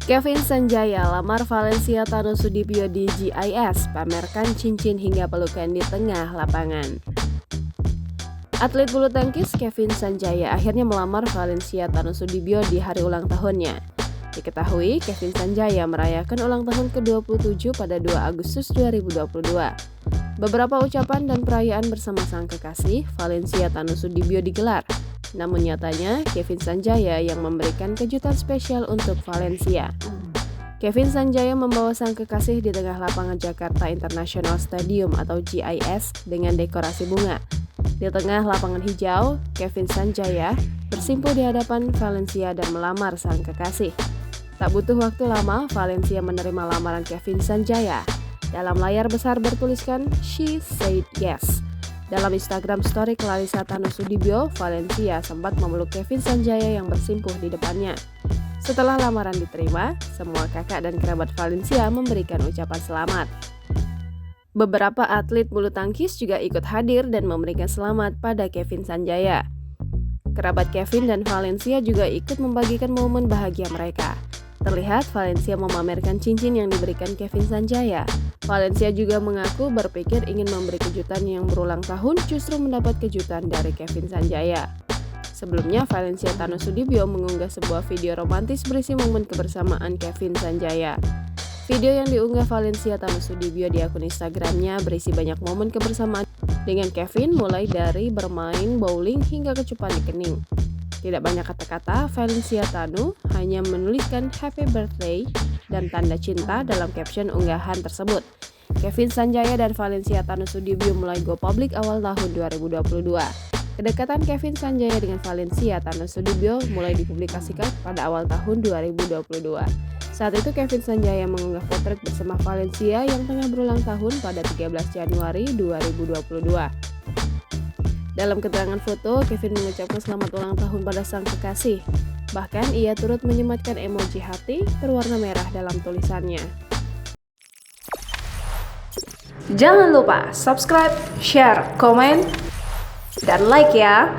Kevin Sanjaya lamar Valencia Tanusudibyo di GIS, pamerkan cincin hingga pelukan di tengah lapangan. Atlet bulu tangkis Kevin Sanjaya akhirnya melamar Valencia Tanusudibyo di hari ulang tahunnya. Diketahui, Kevin Sanjaya merayakan ulang tahun ke-27 pada 2 Agustus 2022. Beberapa ucapan dan perayaan bersama sang kekasih, Valencia Tanusudibyo digelar. Namun nyatanya, Kevin Sanjaya yang memberikan kejutan spesial untuk Valencia. Kevin Sanjaya membawa sang kekasih di tengah lapangan Jakarta International Stadium atau GIS dengan dekorasi bunga. Di tengah lapangan hijau, Kevin Sanjaya bersimpuh di hadapan Valencia dan melamar sang kekasih. Tak butuh waktu lama, Valencia menerima lamaran Kevin Sanjaya. Dalam layar besar bertuliskan, "She said yes." Dalam Instagram story Clarissa Tanusudibyo, Valencia sempat memeluk Kevin Sanjaya yang bersimpuh di depannya. Setelah lamaran diterima, semua kakak dan kerabat Valencia memberikan ucapan selamat. Beberapa atlet bulu tangkis juga ikut hadir dan memberikan selamat pada Kevin Sanjaya. Kerabat Kevin dan Valencia juga ikut membagikan momen bahagia mereka. Terlihat Valencia memamerkan cincin yang diberikan Kevin Sanjaya. Valencia juga mengaku berpikir ingin memberi kejutan yang berulang tahun, justru mendapat kejutan dari Kevin Sanjaya. Sebelumnya, Valencia Tanusudibyo mengunggah sebuah video romantis berisi momen kebersamaan Kevin Sanjaya. Video yang diunggah Valencia Tanusudibyo di akun Instagramnya berisi banyak momen kebersamaan dengan Kevin, mulai dari bermain bowling hingga kecupan di kening. Tidak banyak kata-kata, Valencia Tanu hanya menuliskan happy birthday dan tanda cinta dalam caption unggahan tersebut. Kevin Sanjaya dan Valencia Tanusudibyo mulai go public awal tahun 2022. Kedekatan Kevin Sanjaya dengan Valencia Tanusudibyo mulai dipublikasikan pada awal tahun 2022. Saat itu Kevin Sanjaya mengunggah potret bersama Valencia yang tengah berulang tahun pada 13 Januari 2022. Dalam keterangan foto, Kevin mengucapkan selamat ulang tahun pada sang kekasih. Bahkan ia turut menyematkan emoji hati berwarna merah dalam tulisannya. Jangan lupa subscribe, share, komen, dan like ya!